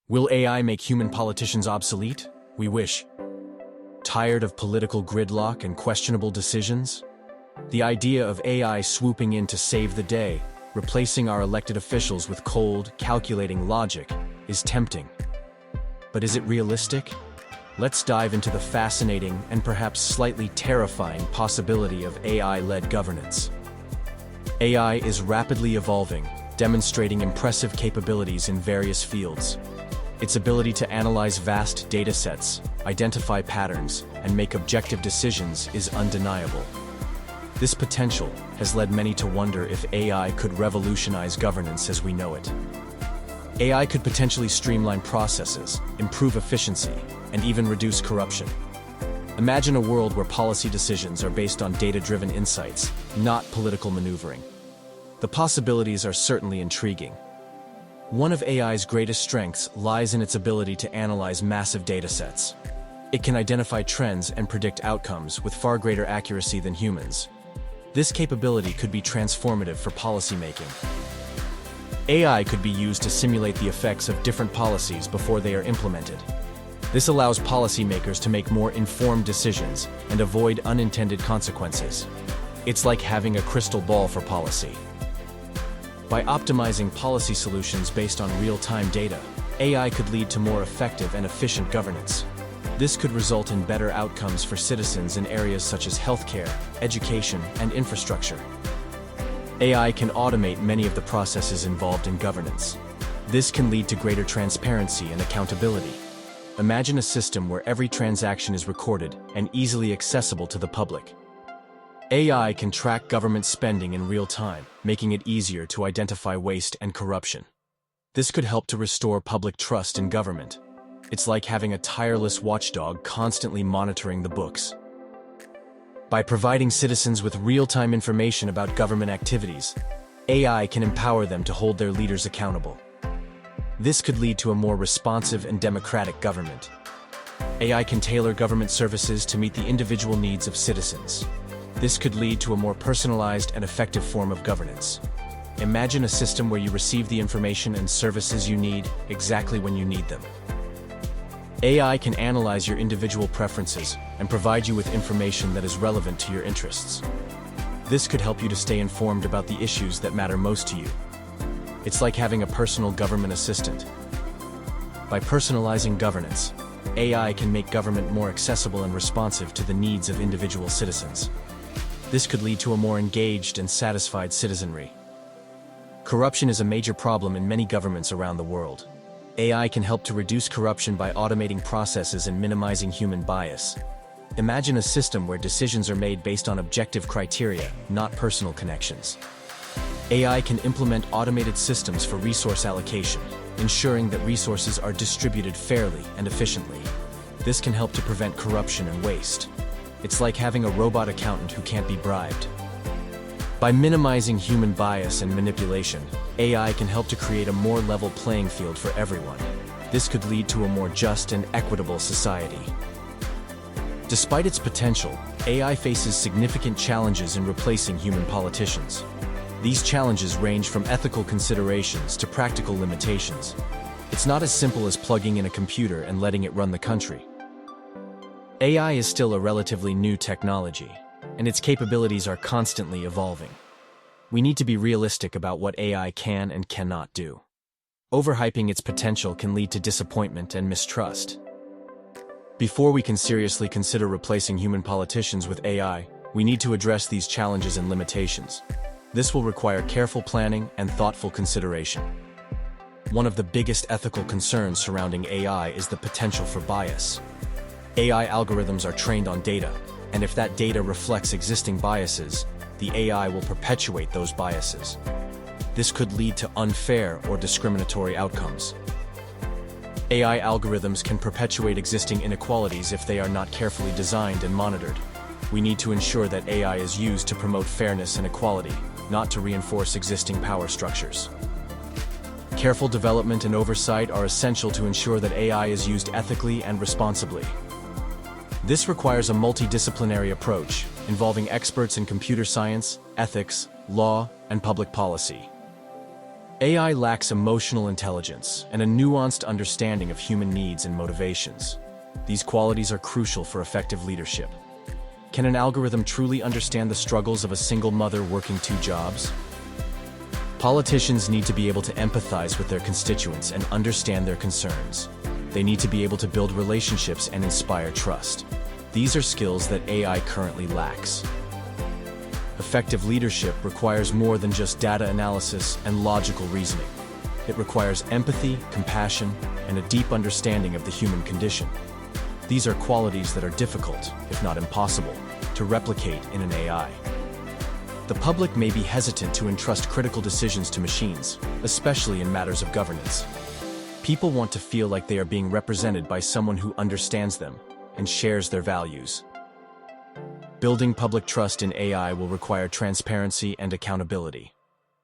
Will AI make human politicians obsolete? We wish. Tired of political gridlock and questionable decisions? The idea of AI swooping in to save the day, replacing our elected officials with cold, calculating logic, is tempting. But is it realistic? Let's dive into the fascinating and perhaps slightly terrifying possibility of AI-led governance. AI is rapidly evolving, demonstrating impressive capabilities in various fields. Its ability to analyze vast data sets, identify patterns, and make objective decisions is undeniable. This potential has led many to wonder if AI could revolutionize governance as we know it. AI could potentially streamline processes, improve efficiency, and even reduce corruption. Imagine a world where policy decisions are based on data-driven insights, not political maneuvering. The possibilities are certainly intriguing. One of AI's greatest strengths lies in its ability to analyze massive datasets. It can identify trends and predict outcomes with far greater accuracy than humans. This capability could be transformative for policymaking. AI could be used to simulate the effects of different policies before they are implemented. This allows policymakers to make more informed decisions and avoid unintended consequences. It's like having a crystal ball for policy. By optimizing policy solutions based on real-time data, AI could lead to more effective and efficient governance. This could result in better outcomes for citizens in areas such as healthcare, education, and infrastructure. AI can automate many of the processes involved in governance. This can lead to greater transparency and accountability. Imagine a system where every transaction is recorded and easily accessible to the public. AI can track government spending in real time, making it easier to identify waste and corruption. This could help to restore public trust in government. It's like having a tireless watchdog constantly monitoring the books. By providing citizens with real-time information about government activities, AI can empower them to hold their leaders accountable. This could lead to a more responsive and democratic government. AI can tailor government services to meet the individual needs of citizens. This could lead to a more personalized and effective form of governance. Imagine a system where you receive the information and services you need exactly when you need them. AI can analyze your individual preferences and provide you with information that is relevant to your interests. This could help you to stay informed about the issues that matter most to you. It's like having a personal government assistant. By personalizing governance, AI can make government more accessible and responsive to the needs of individual citizens. This could lead to a more engaged and satisfied citizenry. Corruption is a major problem in many governments around the world. AI can help to reduce corruption by automating processes and minimizing human bias. Imagine a system where decisions are made based on objective criteria, not personal connections. AI can implement automated systems for resource allocation, ensuring that resources are distributed fairly and efficiently. This can help to prevent corruption and waste. It's like having a robot accountant who can't be bribed. By minimizing human bias and manipulation, AI can help to create a more level playing field for everyone. This could lead to a more just and equitable society. Despite its potential, AI faces significant challenges in replacing human politicians. These challenges range from ethical considerations to practical limitations. It's not as simple as plugging in a computer and letting it run the country. AI is still a relatively new technology, and its capabilities are constantly evolving. We need to be realistic about what AI can and cannot do. Overhyping its potential can lead to disappointment and mistrust. Before we can seriously consider replacing human politicians with AI, we need to address these challenges and limitations. This will require careful planning and thoughtful consideration. One of the biggest ethical concerns surrounding AI is the potential for bias. AI algorithms are trained on data, and if that data reflects existing biases, the AI will perpetuate those biases. This could lead to unfair or discriminatory outcomes. AI algorithms can perpetuate existing inequalities if they are not carefully designed and monitored. We need to ensure that AI is used to promote fairness and equality, not to reinforce existing power structures. Careful development and oversight are essential to ensure that AI is used ethically and responsibly. This requires a multidisciplinary approach, involving experts in computer science, ethics, law, and public policy. AI lacks emotional intelligence and a nuanced understanding of human needs and motivations. These qualities are crucial for effective leadership. Can an algorithm truly understand the struggles of a single mother working 2 jobs? Politicians need to be able to empathize with their constituents and understand their concerns. They need to be able to build relationships and inspire trust. These are skills that AI currently lacks. Effective leadership requires more than just data analysis and logical reasoning. It requires empathy, compassion, and a deep understanding of the human condition. These are qualities that are difficult, if not impossible, to replicate in an AI. The public may be hesitant to entrust critical decisions to machines, especially in matters of governance. People want to feel like they are being represented by someone who understands them and shares their values. Building public trust in AI will require transparency and accountability.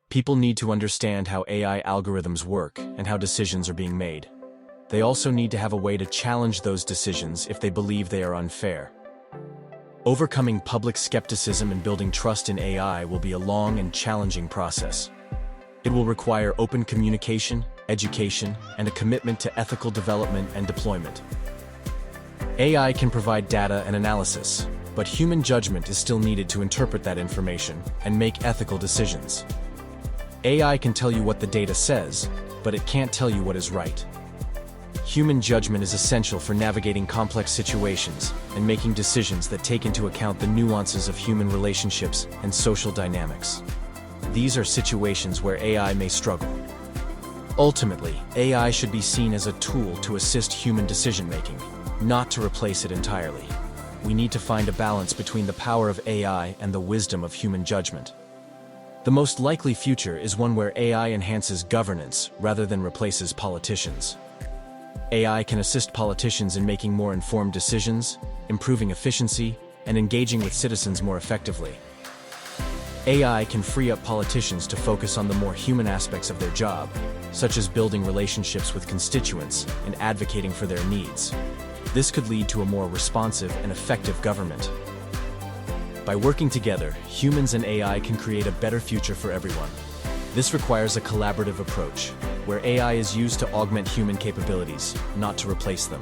People need to understand how AI algorithms work and how decisions are being made. They also need to have a way to challenge those decisions if they believe they are unfair. Overcoming public skepticism and building trust in AI will be a long and challenging process. It will require open communication, education, and a commitment to ethical development and deployment. AI can provide data and analysis, but human judgment is still needed to interpret that information and make ethical decisions. AI can tell you what the data says, but it can't tell you what is right. Human judgment is essential for navigating complex situations and making decisions that take into account the nuances of human relationships and social dynamics. These are situations where AI may struggle. Ultimately, AI should be seen as a tool to assist human decision-making, not to replace it entirely. We need to find a balance between the power of AI and the wisdom of human judgment. The most likely future is one where AI enhances governance rather than replaces politicians. AI can assist politicians in making more informed decisions, improving efficiency, and engaging with citizens more effectively. AI can free up politicians to focus on the more human aspects of their job, such as building relationships with constituents and advocating for their needs. This could lead to a more responsive and effective government. By working together, humans and AI can create a better future for everyone. This requires a collaborative approach, where AI is used to augment human capabilities, not to replace them.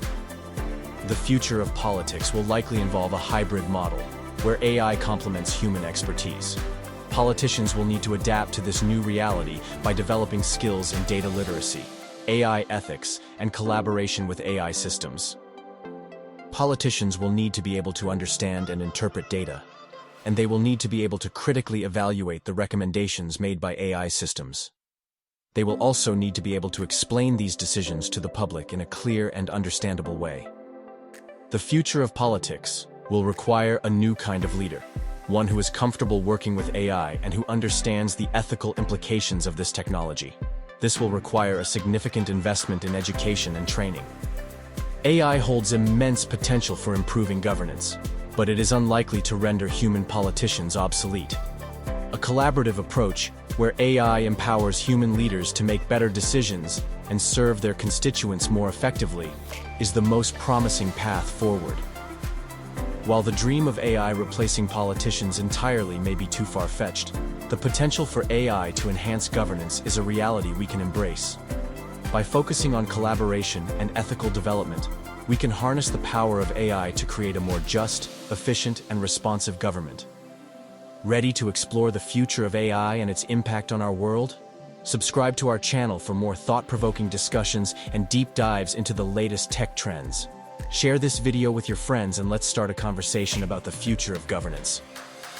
The future of politics will likely involve a hybrid model, where AI complements human expertise. Politicians will need to adapt to this new reality by developing skills in data literacy, AI ethics, and collaboration with AI systems. Politicians will need to be able to understand and interpret data, and they will need to be able to critically evaluate the recommendations made by AI systems. They will also need to be able to explain these decisions to the public in a clear and understandable way. The future of politics will require a new kind of leader, one who is comfortable working with AI and who understands the ethical implications of this technology. This will require a significant investment in education and training. AI holds immense potential for improving governance, but it is unlikely to render human politicians obsolete. A collaborative approach, where AI empowers human leaders to make better decisions and serve their constituents more effectively, is the most promising path forward. While the dream of AI replacing politicians entirely may be too far-fetched, the potential for AI to enhance governance is a reality we can embrace. By focusing on collaboration and ethical development, we can harness the power of AI to create a more just, efficient, and responsive government. Ready to explore the future of AI and its impact on our world? Subscribe to our channel for more thought-provoking discussions and deep dives into the latest tech trends. Share this video with your friends and let's start a conversation about the future of governance.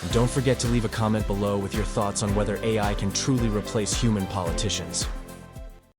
And don't forget to leave a comment below with your thoughts on whether AI can truly replace human politicians.